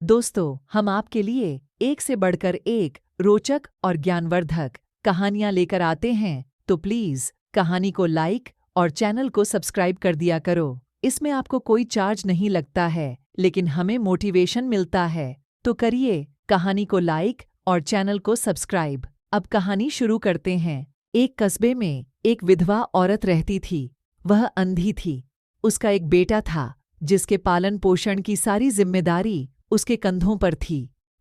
दोस्तों, हम आपके लिए एक से बढ़कर एक रोचक और ज्ञानवर्धक कहानियां लेकर आते हैं, तो प्लीज कहानी को लाइक और चैनल को सब्सक्राइब कर दिया करो। इसमें आपको कोई चार्ज नहीं लगता है, लेकिन हमें मोटिवेशन मिलता है। तो करिए कहानी को लाइक और चैनल को सब्सक्राइब। अब कहानी शुरू करते हैं। एक कस्बे में एक विधवा औरत रहती थी। वह अंधी थी। उसका एक बेटा था, जिसके पालन पोषण की सारी जिम्मेदारी उसके कंधों पर थी।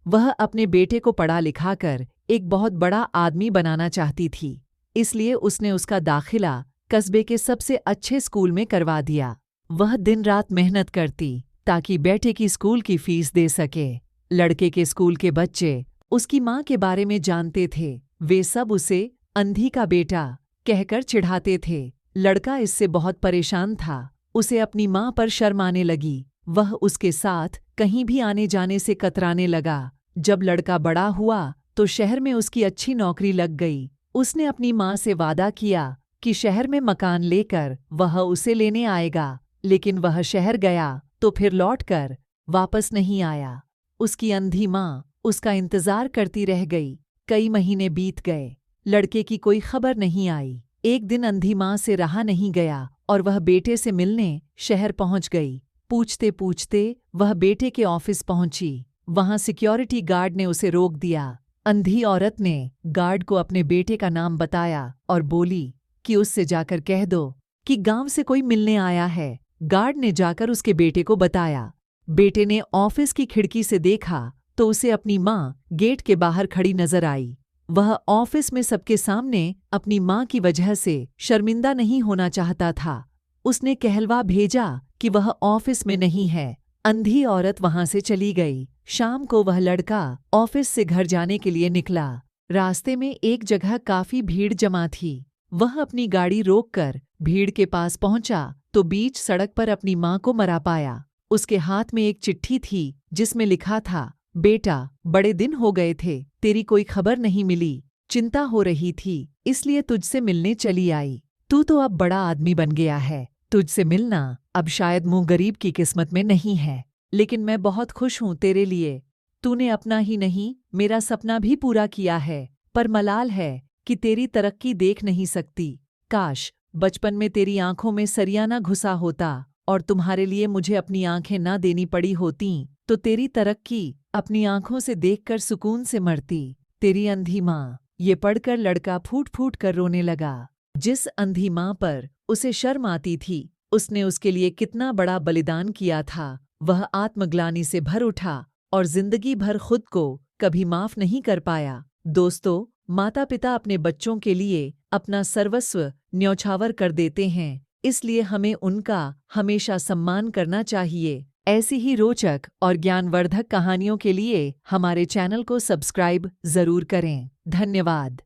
वह अपने बेटे को पढ़ा लिखाकर एक बहुत बड़ा आदमी बनाना चाहती थी, इसलिए उसने उसका दाखिला कस्बे के सबसे अच्छे स्कूल में करवा दिया। वह दिन रात मेहनत करती ताकि बेटे की स्कूल की फीस दे सके। लड़के के स्कूल के बच्चे उसकी माँ के बारे में जानते थे। वे सब उसे अंधी का बेटा कहकर चिढ़ाते थे। लड़का इससे बहुत परेशान था। उसे अपनी माँ पर शर्म आने लगी। वह उसके साथ कहीं भी आने जाने से कतराने लगा। जब लड़का बड़ा हुआ तो शहर में उसकी अच्छी नौकरी लग गई। उसने अपनी माँ से वादा किया कि शहर में मकान लेकर वह उसे लेने आएगा, लेकिन वह शहर गया तो फिर लौटकर वापस नहीं आया। उसकी अंधी माँ उसका इंतजार करती रह गई। कई महीने बीत गए, लड़के की कोई खबर नहीं आई। एक दिन अंधी माँ से रहा नहीं गया और वह बेटे से मिलने शहर पहुंच गई। पूछते पूछते वह बेटे के ऑफिस पहुंची। वहां सिक्योरिटी गार्ड ने उसे रोक दिया। अंधी औरत ने गार्ड को अपने बेटे का नाम बताया और बोली कि उससे जाकर कह दो कि गांव से कोई मिलने आया है। गार्ड ने जाकर उसके बेटे को बताया। बेटे ने ऑफिस की खिड़की से देखा तो उसे अपनी माँ गेट के बाहर खड़ी नजर आई। वह ऑफिस में सबके सामने अपनी माँ की वजह से शर्मिंदा नहीं होना चाहता था। उसने कहलवा भेजा कि वह ऑफिस में नहीं है। अंधी औरत वहां से चली गई। शाम को वह लड़का ऑफिस से घर जाने के लिए निकला। रास्ते में एक जगह काफी भीड़ जमा थी। वह अपनी गाड़ी रोककर भीड़ के पास पहुंचा तो बीच सड़क पर अपनी माँ को मरा पाया। उसके हाथ में एक चिट्ठी थी जिसमें लिखा था, बेटा, बड़े दिन हो गए थे, तेरी कोई खबर नहीं मिली। चिंता हो रही थी, इसलिए तुझसे मिलने चली आई। तू तो अब बड़ा आदमी बन गया है। तुझसे मिलना अब शायद मुँह गरीब की किस्मत में नहीं है, लेकिन मैं बहुत खुश हूँ तेरे लिए। तूने अपना ही नहीं मेरा सपना भी पूरा किया है, पर मलाल है कि तेरी तरक्की देख नहीं सकती। काश बचपन में तेरी आंखों में सरिया न घुसा होता और तुम्हारे लिए मुझे अपनी आंखें ना देनी पड़ी होतीं, तो तेरी तरक्की अपनी आंखों से देखकर सुकून से मरती। तेरी अंधी माँ। ये पढ़कर लड़का फूट फूट कर रोने लगा। जिस अंधी माँ पर उसे शर्म आती थी, उसने उसके लिए कितना बड़ा बलिदान किया था। वह आत्मग्लानि से भर उठा और जिंदगी भर खुद को कभी माफ नहीं कर पाया। दोस्तों, माता पिता अपने बच्चों के लिए अपना सर्वस्व न्यौछावर कर देते हैं, इसलिए हमें उनका हमेशा सम्मान करना चाहिए। ऐसी ही रोचक और ज्ञानवर्धक कहानियों के लिए हमारे चैनल को सब्सक्राइब जरूर करें। धन्यवाद।